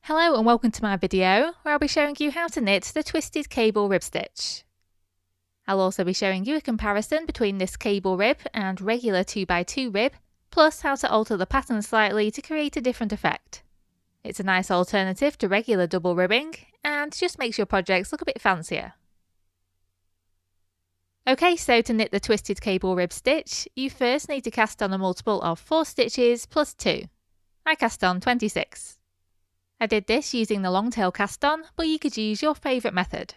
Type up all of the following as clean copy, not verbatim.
Hello and welcome to my video where I'll be showing you how to knit the twisted cable rib stitch. I'll also be showing you a comparison between this cable rib and regular 2x2 rib, plus how to alter the pattern slightly to create a different effect. It's a nice alternative to regular double ribbing and just makes your projects look a bit fancier. Okay, so to knit the twisted cable rib stitch, you first need to cast on a multiple of 4 stitches plus 2. I cast on 26. I did this using the long tail cast on, but you could use your favourite method.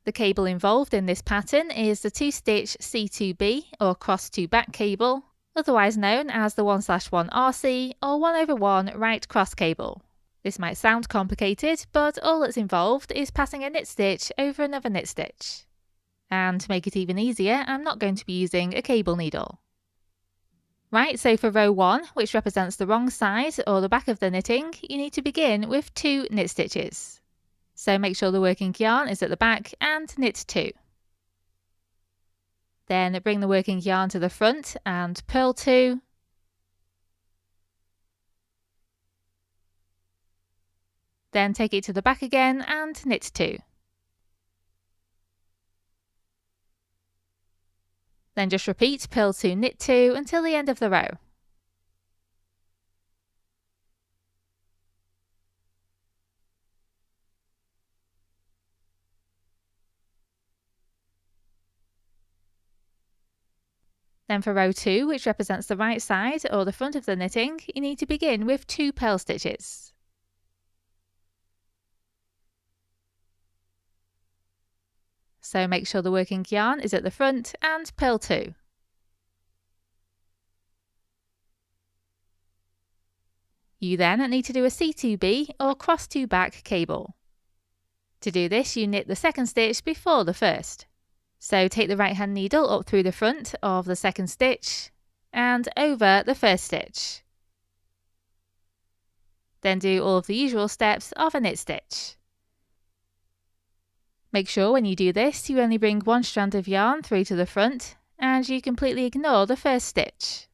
The cable involved in this pattern is the 2-stitch C2B or cross to back cable, otherwise known as the 1/1 RC or 1/1 right cross cable. This might sound complicated, but all that's involved is passing a knit stitch over another knit stitch. And to make it even easier, I'm not going to be using a cable needle. Right, so for row 1, which represents the wrong side or the back of the knitting, you need to begin with 2 knit stitches. So make sure the working yarn is at the back and knit 2. Then bring the working yarn to the front and purl 2. Then take it to the back again and knit 2. Then just repeat purl 2, knit 2 until the end of the row. Then for row 2, which represents the right side or the front of the knitting, you need to begin with 2 purl stitches. So make sure the working yarn is at the front and purl 2. You then need to do a C2B or cross to back cable. To do this, you knit the second stitch before the first. So take the right hand needle up through the front of the second stitch and over the first stitch. Then do all of the usual steps of a knit stitch. Make sure when you do this, you only bring one strand of yarn through to the front and you completely ignore the first stitch.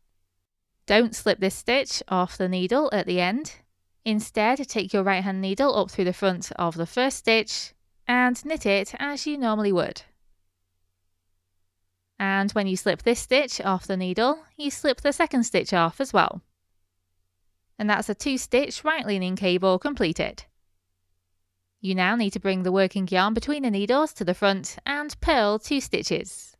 Don't slip this stitch off the needle at the end. Instead, take your right hand needle up through the front of the first stitch and knit it as you normally would. And when you slip this stitch off the needle, you slip the second stitch off as well. And that's a 2-stitch right leaning cable completed. You now need to bring the working yarn between the needles to the front and purl 2 stitches.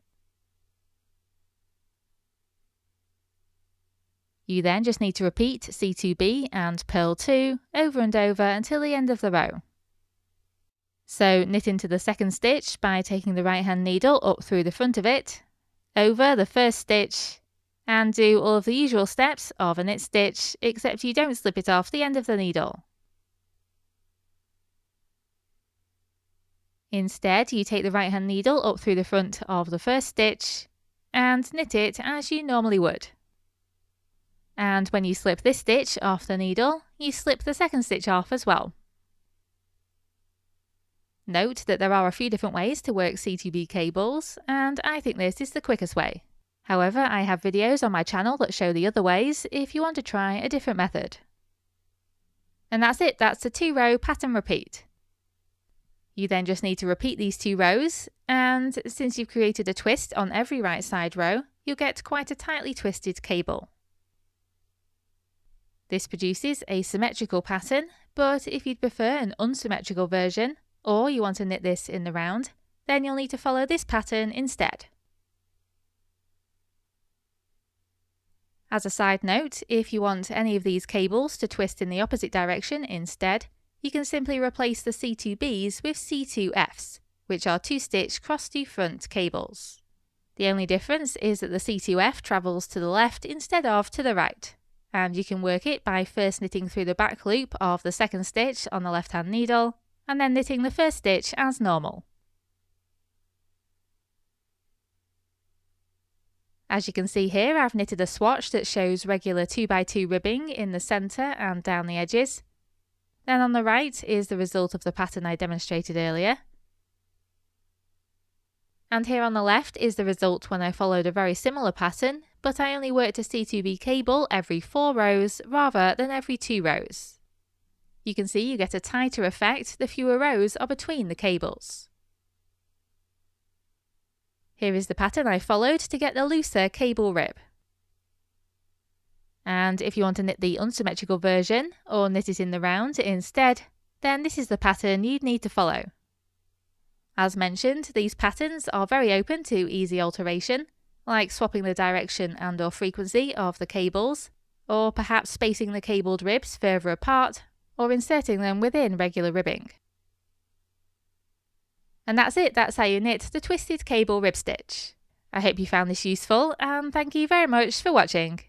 You then just need to repeat C2B and purl 2 over and over until the end of the row. So knit into the second stitch by taking the right hand needle up through the front of it, over the first stitch, and do all of the usual steps of a knit stitch, except you don't slip it off the end of the needle. Instead, you take the right hand needle up through the front of the first stitch and knit it as you normally would. And when you slip this stitch off the needle, you slip the second stitch off as well. Note that there are a few different ways to work C2B cables, and I think this is the quickest way. However, I have videos on my channel that show the other ways if you want to try a different method. And that's it, that's the 2-row pattern repeat. You then just need to repeat these 2 rows, and since you've created a twist on every right side row, you'll get quite a tightly twisted cable. This produces a symmetrical pattern, but if you'd prefer an unsymmetrical version, or you want to knit this in the round, then you'll need to follow this pattern instead. As a side note, if you want any of these cables to twist in the opposite direction instead, you can simply replace the C2Bs with C2Fs, which are 2-stitch cross to front cables. The only difference is that the C2F travels to the left instead of to the right, and you can work it by first knitting through the back loop of the second stitch on the left hand needle, and then knitting the first stitch as normal. As you can see here, I've knitted a swatch that shows regular 2x2 ribbing in the centre and down the edges. Then on the right is the result of the pattern I demonstrated earlier. And here on the left is the result when I followed a very similar pattern, but I only worked a C2B cable every 4 rows rather than every 2 rows. You can see you get a tighter effect the fewer rows are between the cables. Here is the pattern I followed to get the looser cable rib. And if you want to knit the unsymmetrical version, or knit it in the round instead, then this is the pattern you'd need to follow. As mentioned, these patterns are very open to easy alteration, like swapping the direction and/or frequency of the cables, or perhaps spacing the cabled ribs further apart, or inserting them within regular ribbing. And that's it, that's how you knit the twisted cable rib stitch. I hope you found this useful, and thank you very much for watching.